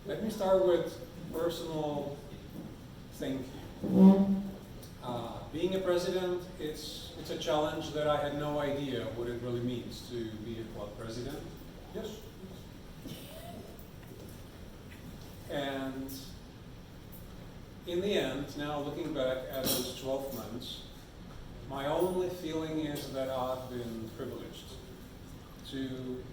Let me start with personal thinking. Being a president, it's a challenge that I had no idea what it really means to be a club president. Yes. And in the end, now looking back at those 12 months, my only feeling is that I've been privileged to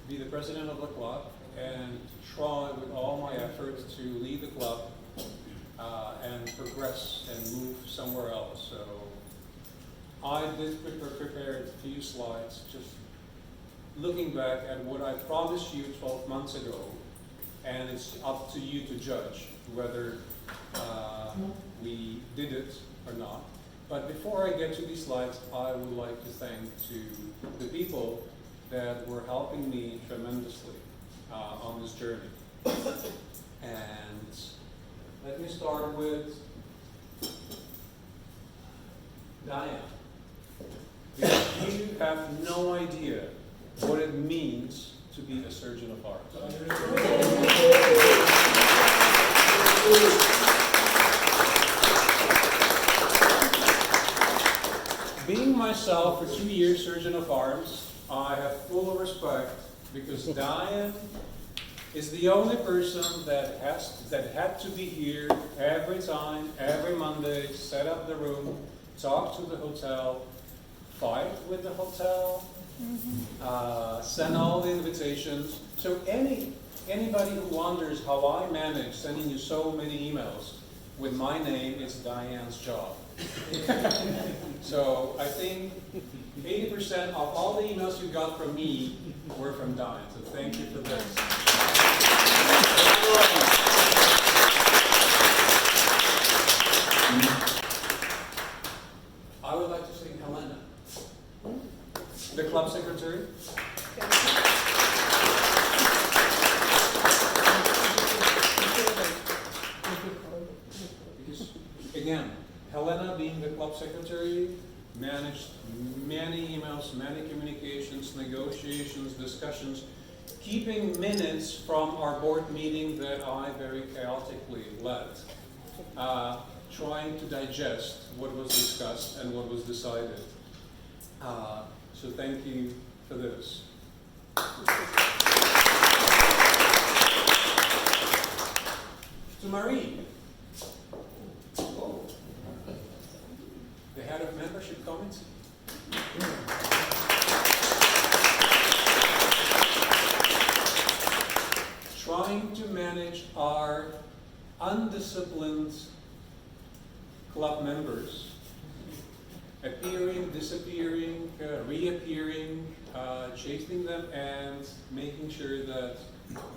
be the president of the club and try with all my efforts to lead the club and progress and move somewhere else. So I did prepare a few slides just looking back at what I promised you 12 months ago, and it's up to you to judge whether we did it or not. But before I get to these slides, I would like to thank the people that were helping me tremendously on this journey. And let me start with Diane. Because you have no idea what it means to be a surgeon of arts. Being myself for 2 years surgeon of arms, I have full respect because Diane is the only person that had to be here every time, every Monday, set up the room, talk to the hotel, fight with the hotel, send all the invitations. So anybody who wonders how I manage sending you so many emails with my name, it's Diane's job. So I think 80% of all the emails you got from me were from Diane. So thank you for this. I would like to sing Helena, the club secretary. Because, again, Helena, being the club secretary, managed many emails, many communications, negotiations, discussions, keeping minutes from our board meeting that I very chaotically led, trying to digest what was discussed and what was decided. So thank you for this. To Marie. Oh. The head of membership committee. Trying to manage our undisciplined club members, appearing, disappearing, reappearing, chasing them, and making sure that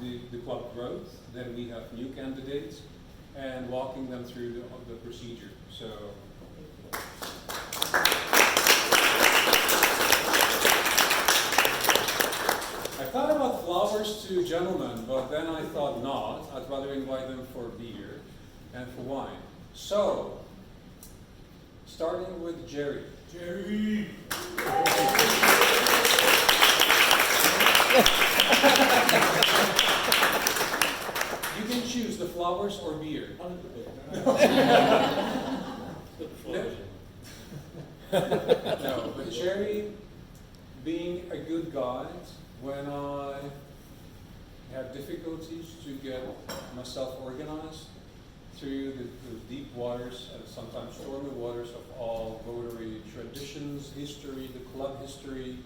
the club grows, that we have new candidates, and walking them through the procedure. So. I thought about flowers to gentlemen, but then I thought not. I'd rather invite them for beer and for wine. So, starting with Jerry. Jerry! You can choose the flowers or beer. No, but Jerry, being a good guide, when I had difficulties to get myself organized through the deep waters and sometimes stormy waters of all Rotary traditions, history, the club history,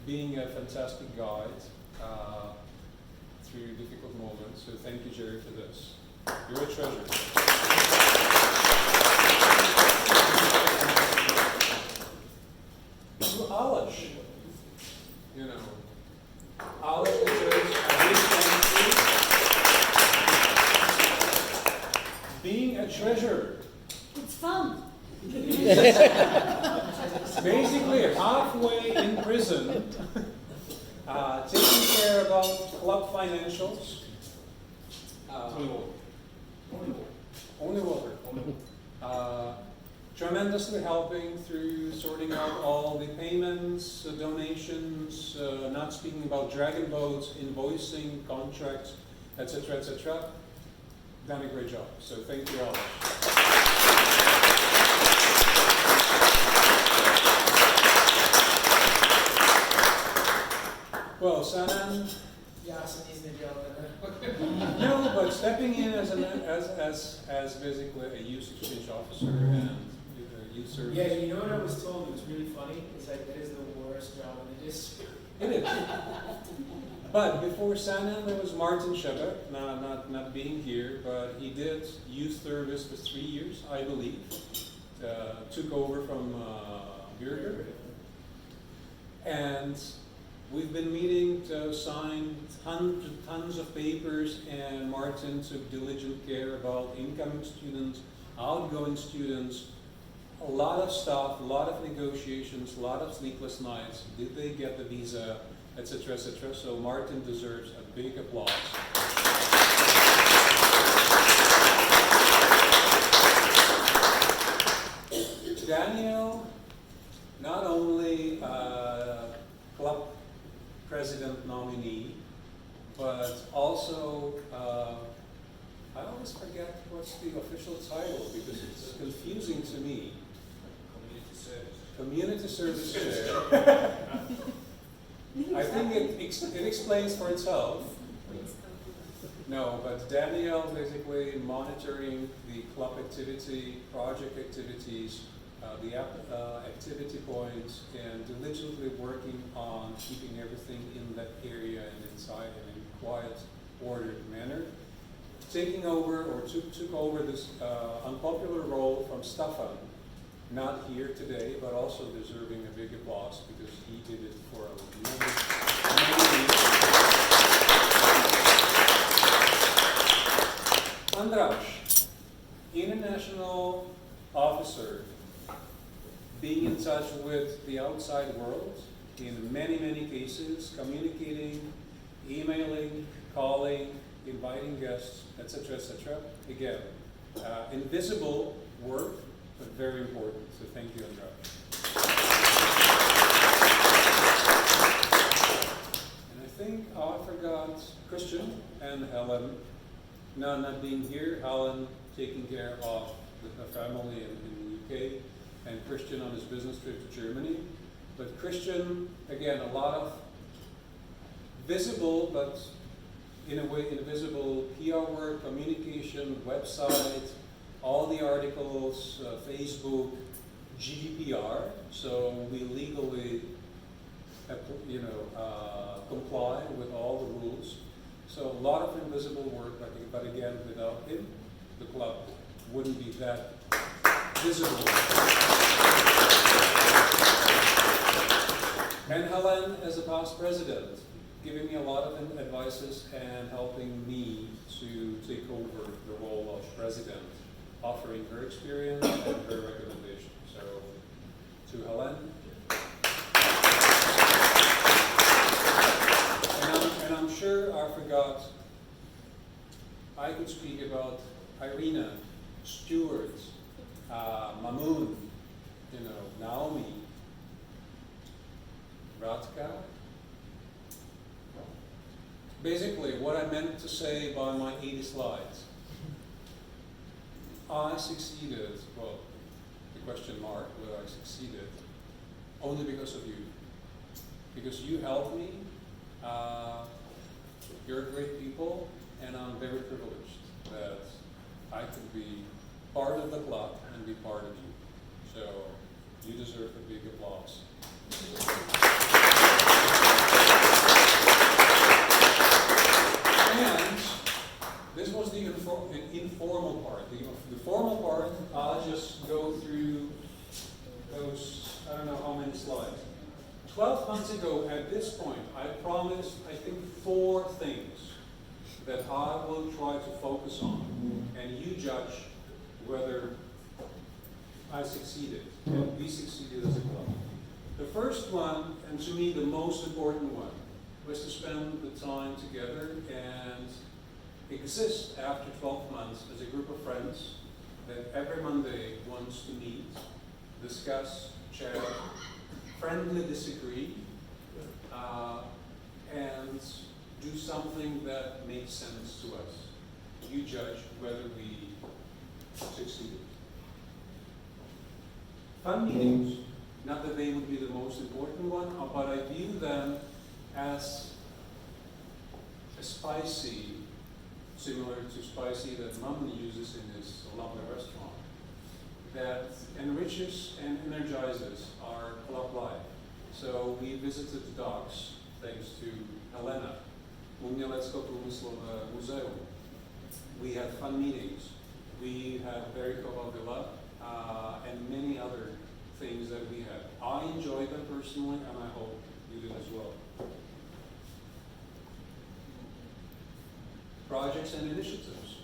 being a fantastic guide through difficult moments. So thank you, Jerry, for this. You're a treasure. To Alish, you know, Alish deserves a big thank you. Being a treasurer. It's fun. Basically halfway in prison, taking care about club financials. Only water. Tremendously helping through sorting out all the payments, donations, not speaking about dragon boats, invoicing, contracts, etc., etc. Done a great job. So thank you all. Well, Sanan. No, but stepping in as basically a youth exchange officer and youth service. Yeah, you know what I was told? It was really funny. It's like that is the worst job in the district. It is. But before Sanan, there was Martin Shebek, not being here, but he did youth service for 3 years, I believe. Took over from Birger. And we've been meeting to sign tons of papers, and Martin took diligent care about incoming students, outgoing students, a lot of stuff, a lot of negotiations, a lot of sleepless nights. Did they get the visa, etc., etc. So Martin deserves a big applause. Daniel, not only club president nominee, but also, I always forget what's the official title because it's confusing to me. Community Service Chair. I think it explains for itself. No, but Danielle basically monitoring the club activity, project activities, the activity points, and diligently working on keeping everything in that area and inside in a quiet, ordered manner. Taking over, or took over this unpopular role from Staffan, not here today, but also deserving a big applause because he did it for many years. Andras, international officer, being in touch with the outside world in many, many cases, communicating, emailing, calling, inviting guests, etc., etc. Again, invisible work, but very important. So thank you, Andras. And I think I forgot Christian and Helen. No, not being here. Helen taking care of the family in the UK, and Christian on his business trip to Germany. But Christian, again, a lot of visible, but in a way invisible PR work, communication, website, all the articles, Facebook, GDPR, so we legally comply with all the rules. So a lot of invisible work, but again, without him, the club wouldn't be that visible. And Helen, as a past president, giving me a lot of advices and helping me to take over the role of president, offering her experience and her recommendation. So, to Helen. And I'm sure I forgot, I could speak about Irina, Stuart, Mamoon, Naomi, Radka. Basically, what I meant to say by my 80 slides. I succeeded, well, the question mark, whether I succeeded, only because of you. Because you helped me, you're great people, and I'm very privileged that I could be part of the club and be part of you. So, you deserve a big applause. And this was the informal part. The formal part, I'll just go through those, I don't know how many slides. 12 months ago, at this point, I promised, I think, 4 things that I will try to focus on, and you judge whether I succeeded, and we succeeded as a club. The first one, and to me the most important one, was to spend the time together and exist after 12 months as a group of friends that every Monday wants to meet, discuss, chat, friendly disagree, and do something that makes sense to us. You judge whether we succeeded. Fun meetings, not that they would be the most important one, but I view them as a spicy, similar to spicy that Mum uses in his lovely restaurant, that enriches and energizes our club life. So we visited the docks, thanks to Helena, Umělecko-průmyslové muzeum. We had fun meetings. We had Berikova Villa, and many other things that we had. I enjoyed them personally, and I hope you did as well. Projects and initiatives.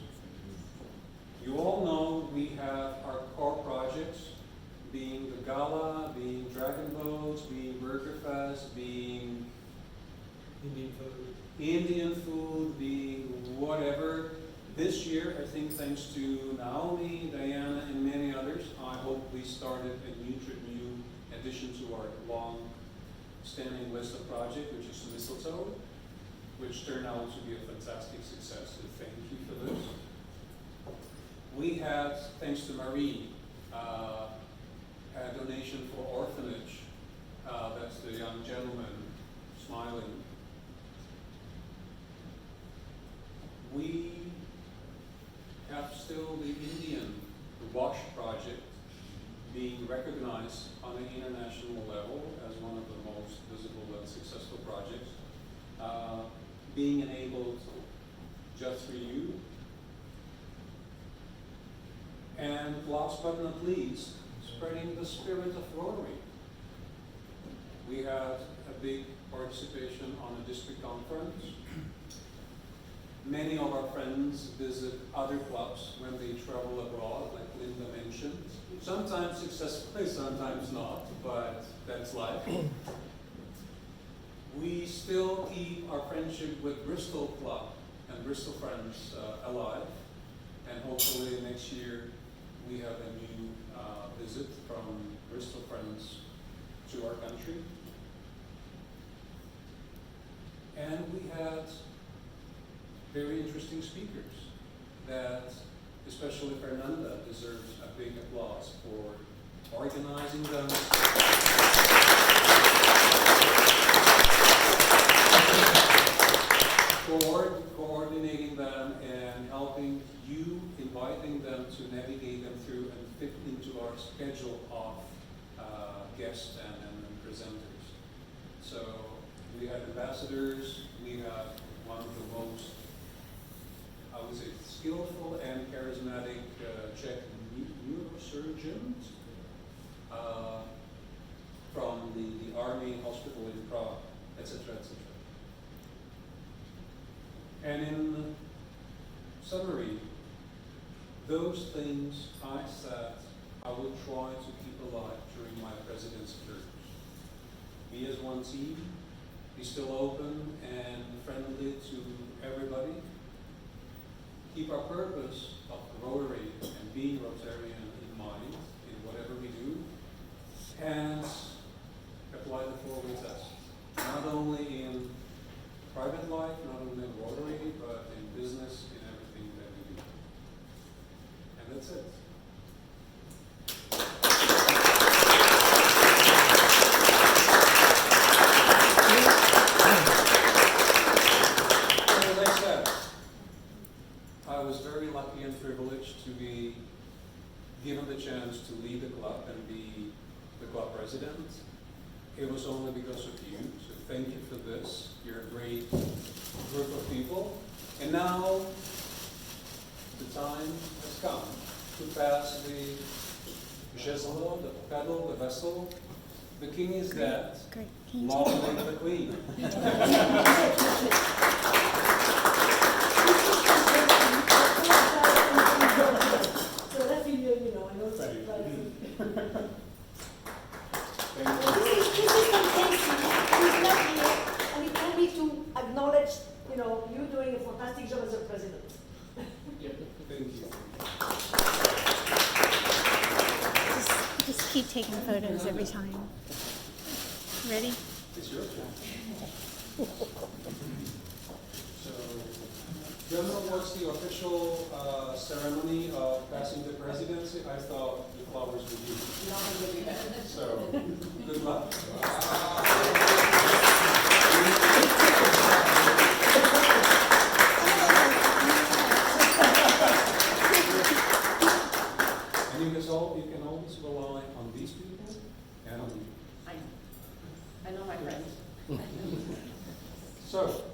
You all know we have our core projects, being the gala, being Dragon Boats, being Burger Fest, being Indian food, being whatever. This year, I think thanks to Naomi, Diana, and many others, I hope we started a new addition to our long-standing list of projects, which is Mistletoe, which turned out to be a fantastic success, so thank you for this. We had, thanks to Marie, a donation for orphanage. That's the young gentleman smiling. We have still the WASH project being recognized on an international level as one of the most visible and successful projects. Being enabled just for you. And last but not least, spreading the spirit of Rotary. We had a big participation on a district conference. Many of our friends visit other clubs when they travel abroad, like Linda mentioned. Sometimes successfully, sometimes not, but that's life. We still keep our friendship with Bristol Club and Bristol Friends alive, and hopefully next year we have a new visit from Bristol Friends to our country. And we had very interesting speakers that, especially Fernanda, deserves a big applause for organizing them. Coordinating them and helping you, inviting them to navigate them through and fit into our schedule of guests and presenters. So we had ambassadors, we have one of the most, I would say, skillful and charismatic Czech neurosurgeons from the Army Hospital in Prague, etc., etc. And in summary, those things I said I will try to keep alive during my presidency terms. Be as one team, be still open and friendly to everybody. Keep our purpose of Rotary and being Rotarian in mind in whatever we do, and apply the four-way test. Not only in private life, not only in Rotary, but in business, in everything that we do. And that's it. As I said, I was very lucky and privileged to be given the chance to lead the club and be the club president. It was only because of you, so thank you for this. You're a great group of people. And now, the time has come to pass the jezlo, the pedal, the vessel. The king is dead. Great. Long live the queen. So that's you know, I know it's Thank you. like, Thank you. this is fantastic. He's not here, and it can be to acknowledge, you know, you doing a fantastic job as a president. Thank you. Just keep taking photos every time. Ready? It's your turn. don't know what's the official ceremony of passing the presidency. I thought the flowers would be. So, good luck. And you can always rely on these people and on you. I know my friends. So,